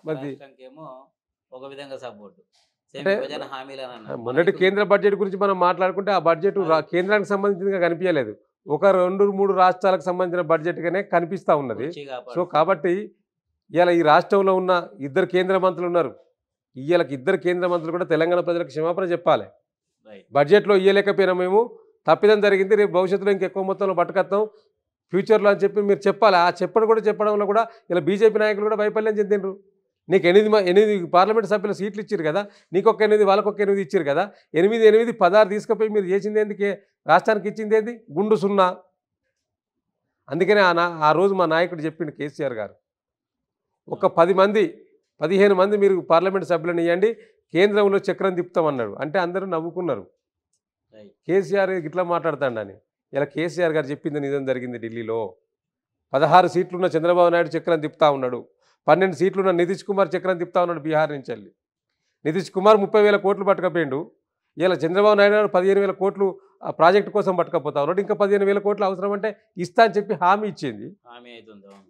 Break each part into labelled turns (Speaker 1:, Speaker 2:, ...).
Speaker 1: మరి
Speaker 2: రాష్ట్రానికేమో ఒక విధంగా సపోర్ట్. సేమ్
Speaker 1: అంటే
Speaker 2: విభజన హామీలని అన్నారు.
Speaker 1: మొన్నటి
Speaker 2: మనకి
Speaker 1: కేంద్ర బడ్జెట్ గురించి మనం మాట్లాడుకుంటే ఆ బడ్జెట్
Speaker 2: అది
Speaker 1: కేంద్రానికి సంబంధించిందిగా కనిపించలేదు. ఒక 2, 3 రాష్ట్రాలకు సంబంధించిన బడ్జెట్‌గానే కనిపిస్తా ఉన్నది.
Speaker 2: కుర్చీ
Speaker 1: సో,
Speaker 2: కాపాడుకుంటూ.
Speaker 1: కాబట్టి ఇయాల ఈ రాష్ట్రంలో ఉన్న ఇద్దరు కేంద్ర మంత్రులున్నారు. ఇయ్యాలకి ఇద్దరు కేంద్ర మంత్రులు కూడా తెలంగాణ ప్రజలకు క్షమాపణ చెప్పాలి.
Speaker 2: రైట్.
Speaker 1: బడ్జెట్‌లో ఇయ్యలేకపోయినా మేము తప్పిదం జరిగింది. రేపు భవిష్యత్తులో ఇంకెక్కువ మొత్తంలో పట్టుకొత్తాం ఫ్యూచర్‌లో అని చెప్పి మీరు చెప్పాలి. ఆ చెప్పడంలో కూడా ఇలా బీజేపీ నాయకులు కూడా వైఫల్యం చెందిండ్రు. నీకు 8 పార్లమెంట్ సభ్యుల సీట్లు ఇచ్చిర్రు కదా! నీకొక్క 8 వాళ్ళకొక్క 8 ఇచ్చిర్రు కదా! 8, 16 తీసుకుపోయి మీరు చేసిందేందుకే? రాష్ట్రానికి ఇచ్చిందేంది? గుండు సున్నా. అందుకనే ఆ రోజు మా నాయకుడు చెప్పిండు కేసీఆర్ గారు. ఒక 10 మంది, 15 మంది మీరు పార్లమెంట్ సభ్యులను ఇయ్యండి, కేంద్రంలో చక్రం తిప్పుతామన్నాడు. అంటే అందరూ నవ్వుకున్నారు.
Speaker 2: రైట్.
Speaker 1: కేసీఆర్ ఇట్లా మాట్లాడతాడని. ఇలా కేసీఆర్ గారు చెప్పింది నిజం జరిగింది ఢిల్లీలో. 16 సీట్లున్న చంద్రబాబు నాయుడు చక్రం తిప్పుతా ఉన్నాడు. 12 సీట్లున్న నితీష్ కుమార్ చక్రం తిప్పుతా ఉన్నాడు బీహార్ నుంచి వెళ్ళి. నితీష్ కుమార్ 30,000 కోట్లు పట్టుకపోయిండు. ఇలా చంద్రబాబు నాయుడు గారు 15,000 కోట్లు ఆ ప్రాజెక్టు కోసం పట్టుకపోతా ఉన్నాడు. ఇంకా 15,000 కోట్లు అవసరం అంటే ఇస్తా అని చెప్పి హామీ ఇచ్చింది.
Speaker 2: హామీ అయితుంది. అవును.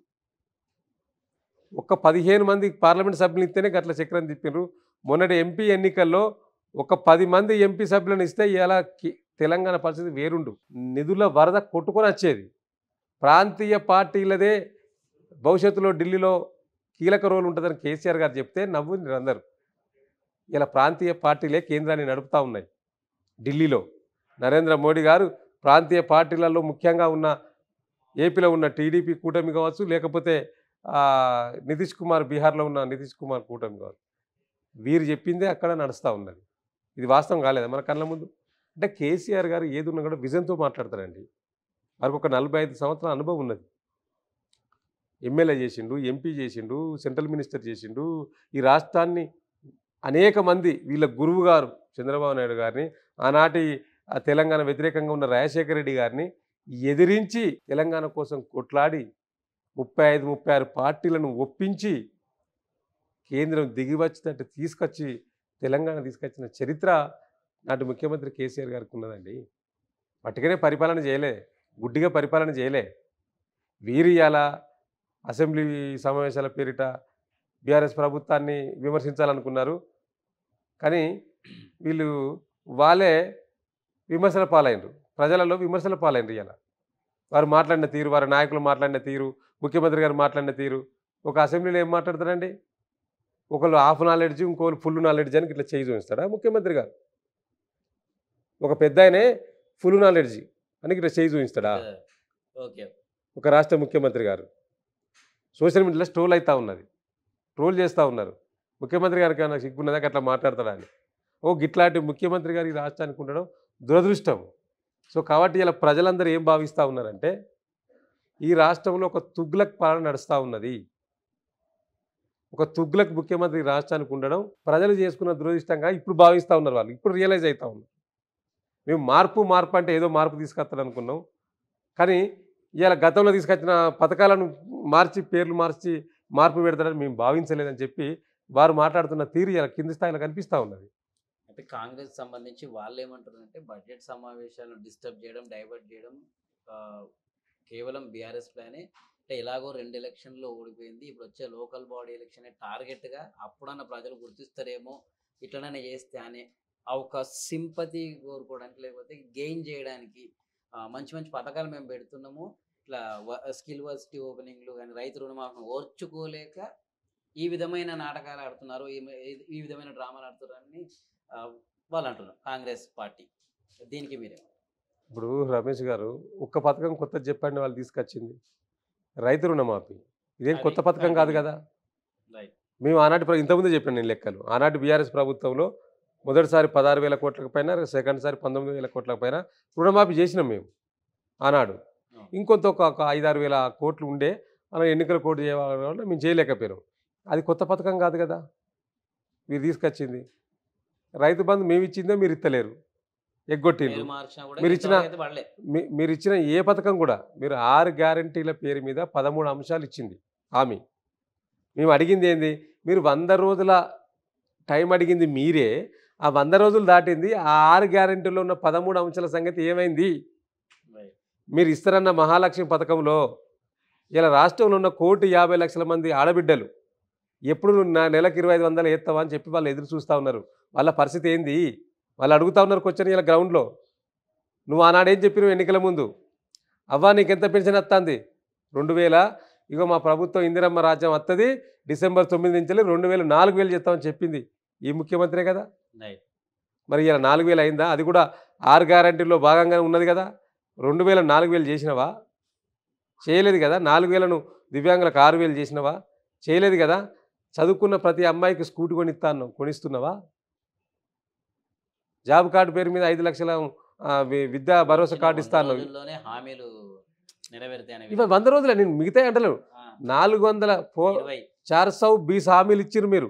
Speaker 1: ఒక్క 15 మంది పార్లమెంట్ సభ్యులు ఇస్తేనే గట్ల చక్రం తిప్పిండ్రు. మొన్నటి ఎంపీ ఎన్నికల్లో ఒక 10 మంది ఎంపీ సభ్యులను ఇస్తే ఇలా తెలంగాణ పరిస్థితి వేరుండు. నిధుల వరద కొట్టుకొని వచ్చేది. ప్రాంతీయ పార్టీలదే భవిష్యత్తులో ఢిల్లీలో కీలక రోల్ ఉంటుందని కేసీఆర్ గారు చెప్తే నవ్వుండ్రు అందరూ. ఇలా ప్రాంతీయ పార్టీలే కేంద్రాన్ని నడుపుతూ ఉన్నాయి ఢిల్లీలో. నరేంద్ర మోడీ గారు ప్రాంతీయ పార్టీలలో ముఖ్యంగా ఉన్న ఏపీలో ఉన్న టీడీపీ కూటమి కావచ్చు, లేకపోతే నితీష్ కుమార్ బీహార్లో ఉన్న నితీష్ కుమార్ కూటమి కావచ్చు, వీరు చెప్పిందే అక్కడ నడుస్తూ ఉన్నది. ఇది వాస్తవం కాలేదా మన కళ్ళ ముందు? అంటే కేసీఆర్ గారు ఏది ఉన్నా కూడా విజన్తో మాట్లాడతారండి. వారికి ఒక 45 సంవత్సరాల అనుభవం ఉన్నది. ఎమ్మెల్యే చేసిండు, ఎంపీ చేసిండు, సెంట్రల్ మినిస్టర్ చేసిండు. ఈ రాష్ట్రాన్ని అనేక మంది వీళ్ళ గురువు గారు చంద్రబాబు నాయుడు గారిని, ఆనాటి తెలంగాణ వ్యతిరేకంగా ఉన్న రాజశేఖర రెడ్డి గారిని ఎదిరించి తెలంగాణ కోసం కొట్లాడి 35, 36 పార్టీలను ఒప్పించి కేంద్రం దిగివచ్చినట్టు తీసుకొచ్చి తెలంగాణ తీసుకొచ్చిన చరిత్ర నాటి ముఖ్యమంత్రి కేసీఆర్ గారికి ఉన్నదండి. పట్టుకనే పరిపాలన చేయలే, గుడ్డిగా పరిపాలన చేయలే. వీరు ఇలా అసెంబ్లీ సమావేశాల పేరిట బీఆర్ఎస్ ప్రభుత్వాన్ని విమర్శించాలనుకున్నారు. కానీ వీళ్ళు వాళ్ళే విమర్శల పాలైనరు. ప్రజలలో విమర్శల పాలైనరు. ఇలా వారు మాట్లాడిన తీరు, వారి నాయకులు మాట్లాడిన తీరు, ముఖ్యమంత్రి గారు మాట్లాడిన తీరు. ఒక అసెంబ్లీలో ఏం మాట్లాడతారండి? ఒకళ్ళు హాఫ్ నాలెడ్జ్, ఇంకోళ్ళు ఫుల్ నాలెడ్జ్ అని ఇట్లా చేయి చూపిస్తాడా ముఖ్యమంత్రి గారు? ఒక పెద్ద ఆయనే ఫుల్ నాలెడ్జ్ అని ఇట్లా చేయి చూపిస్తాడా
Speaker 2: ఓకే.
Speaker 1: ఒక రాష్ట్ర ముఖ్యమంత్రి గారు? సోషల్ మీడియాలో ట్రోల్ అవుతూ ఉన్నది, ట్రోల్ చేస్తూ ఉన్నారు. ముఖ్యమంత్రి గారికి ఏమైనా సిగ్గున్నదా అట్లా మాట్లాడతాడా అని. గిట్లాంటి ముఖ్యమంత్రి గారు ఈ రాష్ట్రానికి ఉండడం దురదృష్టం. సో కాబట్టి ఇలా ప్రజలందరూ ఏం భావిస్తూ ఉన్నారంటే ఈ రాష్ట్రంలో ఒక తుగ్లక్ పాలన నడుస్తూ ఉన్నది. ఒక తుగ్లక్ ముఖ్యమంత్రి రాష్ట్రానికి ఉండడం ప్రజలు చేసుకున్న దురదృష్టంగా ఇప్పుడు భావిస్తూ ఉన్నారు. వాళ్ళు ఇప్పుడు రియలైజ్ అవుతూ ఉన్నారు. మేము మార్పు అంటే ఏదో మార్పు తీసుకొస్తాడు అనుకున్నాం. కానీ ఇవాళ గతంలో తీసుకొచ్చిన పథకాలను మార్చి పేర్లు మార్చి మార్పు పెడతాడని మేము భావించలేదని చెప్పి వారు మాట్లాడుతున్న తీరు ఇలా కింది స్థాయిలో కనిపిస్తూ ఉన్నది.
Speaker 2: అంటే కాంగ్రెస్ సంబంధించి వాళ్ళు ఏమంటారంటే బడ్జెట్ సమావేశాలను డిస్టర్బ్ చేయడం, డైవర్ట్ చేయడం కేవలం బీఆర్ఎస్ ప్లానే. అంటే ఎలాగో 2 ఎలక్షన్లో ఓడిపోయింది, ఇప్పుడు వచ్చే లోకల్ బాడీ ఎలక్షన్ టార్గెట్గా అప్పుడన్న ప్రజలు గుర్తిస్తారేమో ఇట్లనే చేస్తే అనే ఒక సింపతి కోరుకోవడానికి, లేకపోతే గెయిన్ చేయడానికి మంచి పథకాలు మేము పెడుతున్నాము, ఇట్లా స్కిల్ వర్సిటీ ఓపెనింగ్లు కానీ రైతు రుణమాఫీని ఓర్చుకోలేక ఈ విధమైన నాటకాలు ఆడుతున్నారు, ఈ విధమైన డ్రామాలు ఆడుతున్నారని వాళ్ళు అంటున్నారు కాంగ్రెస్ పార్టీ. దీనికి మీరే?
Speaker 1: ఇప్పుడు రమేష్ గారు ఒక్క పథకం కొత్త చెప్పండి వాళ్ళు తీసుకొచ్చింది, రైతు రుణమాఫీ. ఇదేం కొత్త పథకం కాదు కదా. మేము ఆనాటి ఇంతకుముందే చెప్పాను నేను లెక్కలు. ఆనాటి బీఆర్ఎస్ ప్రభుత్వంలో మొదటిసారి 16,000 కోట్లకు పైన, సెకండ్ సారి 19,000 కోట్లకు పైన రుణమాఫీ చేసినాం మేము ఆనాడు. ఇంకొంత ఒక 5-6 వేల కోట్లు ఉండే అలా ఎన్నికల కోట్ చేయాలంటే మేము చేయలేకపోయాం. అది కొత్త పథకం కాదు కదా మీరు తీసుకొచ్చింది. రైతు బంధు మేము ఇచ్చిందే మీరు ఇస్తలేరు, ఎగ్గొట్టిండ్రు. మీరు ఇచ్చిన ఏ పథకం కూడా మీరు 6 గ్యారంటీల పేరు మీద 13 అంశాలు ఇచ్చింది హామీ. మేము అడిగింది ఏంది? మీరు 100 రోజుల టైం అడిగింది మీరే, ఆ 100 రోజులు దాటింది. ఆ 6 గ్యారంటీలో ఉన్న 13 అంశాల సంగతి ఏమైంది? మీరు ఇస్తారన్న మహాలక్ష్మి పథకంలో ఇలా రాష్ట్రంలో ఉన్న 1,50,00,000 మంది ఆడబిడ్డలు ఎప్పుడు నువ్వు నెలకు 2500 వేస్తావా అని చెప్పి వాళ్ళు ఎదురు చూస్తూ ఉన్నారు. వాళ్ళ పరిస్థితి ఏంది? వాళ్ళు అడుగుతా ఉన్నారు క్వశ్చన్ ఇలా గ్రౌండ్లో. నువ్వు ఆనాడు ఏం చెప్పినావు ఎన్నికల ముందు? అవ్వా నీకెంత పెన్షన్ వస్తుంది? 2000. ఇగో మా ప్రభుత్వం ఇందిరమ్మ రాజ్యం వస్తుంది, డిసెంబర్ 9 నుంచి 2000 4000 చేస్తామని చెప్పింది ఈ ముఖ్యమంత్రే కదా. మరి ఇలా 4000 అయిందా? అది కూడా 6 గ్యారంటీల్లో భాగంగా ఉన్నది కదా. 2000 4000 చేసినవా? చేయలేదు కదా. 4000ను దివ్యాంగులకు 6000 చేసినవా? చేయలేదు కదా. చదువుకున్న ప్రతి అమ్మాయికి స్కూటీ కొనిస్తున్నావా? జాబ్ కార్డు పేరు మీద 5 లక్షల విద్యా భరోసా కార్డు ఇస్తాను. ఇవి 100 రోజులే, నేను మిగతా అంటలేను. 420 హామీలు ఇచ్చిర్రు మీరు.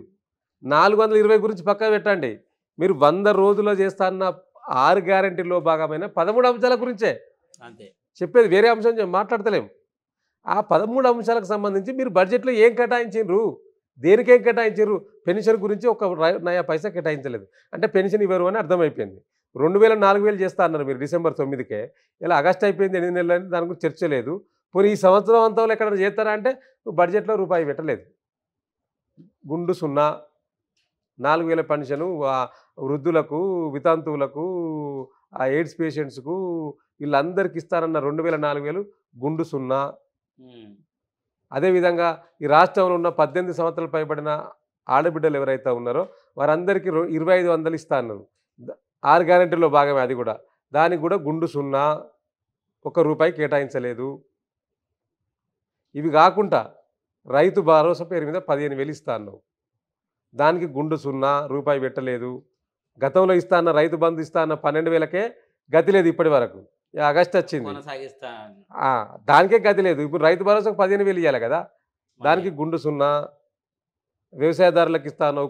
Speaker 1: 420 గురించి పక్కన పెట్టండి. మీరు 100 రోజుల్లో చేస్తాన్న 6 గ్యారంటీల్లో భాగమైన 13 అంశాల గురించే
Speaker 2: అంతే
Speaker 1: చెప్పేది, వేరే అంశం మాట్లాడతలేం. ఆ 13 అంశాలకు సంబంధించి మీరు బడ్జెట్లో ఏం కేటాయించారు? దేనికేం కేటాయించారు? పెన్షన్ గురించి ఒక నయా పైసా కేటాయించలేదు. అంటే పెన్షన్ ఇవ్వరు అని అర్థమైపోయింది. 2000 4000 చేస్తా అన్నారు మీరు డిసెంబర్ 9కే. ఇలా ఆగస్ట్ అయిపోయింది, 8 నెలలు అని దాని గురించి చర్చ లేదు. పోనీ ఈ సంవత్సరం అంతా ఎక్కడైనా చేస్తారా అంటే నువ్వు బడ్జెట్లో రూపాయి పెట్టలేదు. గుండు సున్నా. 4000 పెన్షను వృద్ధులకు, వితంతువులకు, ఎయిడ్స్ పేషెంట్స్కు వీళ్ళందరికీ ఇస్తారన్న 2000 4000 గుండు సున్నా. అదేవిధంగా ఈ రాష్ట్రంలో ఉన్న 18 సంవత్సరాలు పైబడిన ఆడబిడ్డలు ఎవరైతే ఉన్నారో వారందరికీ 2500 ఇస్తా అన్నారు. 6 గ్యారెంటీల్లో భాగమే అది కూడా. దానికి కూడా గుండు సున్నా, ₹1 కేటాయించలేదు. ఇవి కాకుండా రైతు భరోసా పేరు మీద 15,000 ఇస్తా అన్నావు. దానికి గుండు సున్నా, రూపాయి పెట్టలేదు. గతంలో ఇస్తా అన్న రైతు బంధు ఇస్తా అన్న 12,000కే గతి లేదు ఇప్పటి వరకు. ఆగస్ట్ వచ్చింది, దానికే గతి లేదు. ఇప్పుడు రైతు భరోసాకు 15,000 ఇవ్వాలి కదా, దానికి గుండు సున్నా. వ్యవసాయదారులకు ఇస్తా అన్నావు,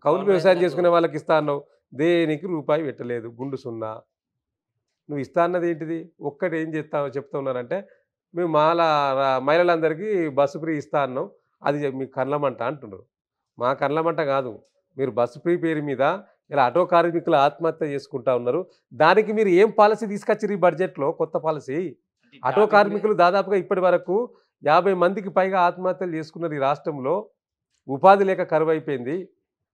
Speaker 1: కౌలు వ్యవసాయం చేసుకునే వాళ్ళకి ఇస్తా అన్నావు, దేనికి రూపాయి పెట్టలేదు, గుండు సున్నా. నువ్వు ఇస్తా అన్నది ఏంటిది? ఒక్కటి ఏం చెప్తా ఉన్నారంటే మేము మహిళలందరికీ బస్సు ఫ్రీ ఇస్తా అన్నాం, అది మీ కళ్ళమంట అంటున్నారు. మా కళ్ళమంట కాదు, మీరు బస్సు ఫ్రీ పేరు మీద ఇలా ఆటో కార్మికులు ఆత్మహత్య చేసుకుంటా ఉన్నారు. దానికి మీరు ఏం పాలసీ తీసుకొచ్చారు ఈ బడ్జెట్లో? కొత్త పాలసీ. ఆటో కార్మికులు దాదాపుగా ఇప్పటి వరకు 50 మందికి పైగా ఆత్మహత్యలు చేసుకున్నారు ఈ రాష్ట్రంలో. ఉపాధి లేక కరువు అయిపోయింది.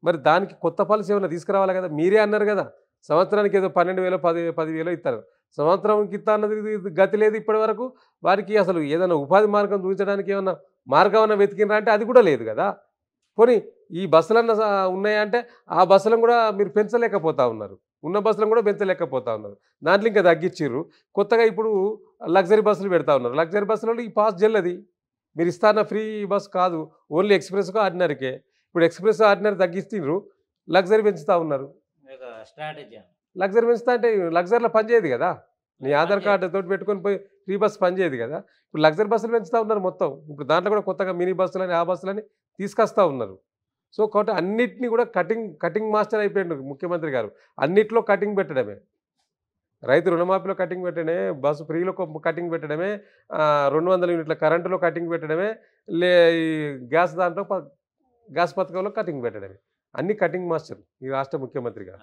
Speaker 1: మరి దానికి కొత్త పాలసీ ఏమైనా తీసుకురావాలి కదా. మీరే అన్నారు కదా సంవత్సరానికి ఏదో 12,000 10,000 ఇస్తారు. సంవత్సరంకి ఇస్తా అన్నది గతి లేదు ఇప్పటి వరకు. వారికి అసలు ఏదైనా ఉపాధి మార్గం చూపించడానికి ఏమన్నా మార్గం ఏమన్నా వెతికినరా అంటే అది కూడా లేదు కదా. పోనీ ఈ బస్సులన్నా ఉన్నాయంటే ఆ బస్సులను కూడా మీరు పెంచలేకపోతా ఉన్నారు. ఉన్న బస్సులను కూడా పెంచలేకపోతా ఉన్నారు. దాంట్లో ఇంకా తగ్గించిర్రు. కొత్తగా ఇప్పుడు లగ్జరీ బస్సులు పెడతా ఉన్నారు. లగ్జరీ బస్సులలో ఈ పాస్ జల్లది. మీరు ఇస్తాన్న ఫ్రీ బస్ కాదు, ఓన్లీ ఎక్స్ప్రెస్గా ఆర్డినరీకే. ఇప్పుడు ఎక్స్ప్రెస్ ఆర్డినరీ తగ్గిస్తున్నారు, లగ్జరీ పెంచుతూ ఉన్నారు. లగ్జరీ పెంచుతా అంటే లగ్జరీలో పనిచేయదు కదా. నీ ఆధార్ కార్డు తోటి పెట్టుకొని పోయి ఫ్రీ బస్ పనిచేయదు కదా. ఇప్పుడు లగ్జరీ బస్సులు పెంచుతూ ఉన్నారు మొత్తం. ఇప్పుడు దాంట్లో కూడా కొత్తగా మినీ బస్సులని ఆ బస్సులని తీసుకొస్తూ ఉన్నారు. సో కాబట్టి అన్నిటినీ కూడా కటింగ్ మాస్టర్ అయిపోయాడు ముఖ్యమంత్రి గారు. అన్నిట్లో కటింగ్ పెట్టడమే. రైతు రుణమాఫీలో కటింగ్ పెట్టడమే, బస్సు ఫ్రీలో కటింగ్ పెట్టడమే, 200 యూనిట్ల కరెంటులో కటింగ్ పెట్టడమే, ఈ గ్యాస్ పథకంలో కటింగ్ పెట్టడమే. అన్ని కటింగ్ మాస్టర్ ఈ రాష్ట్ర ముఖ్యమంత్రి గారు.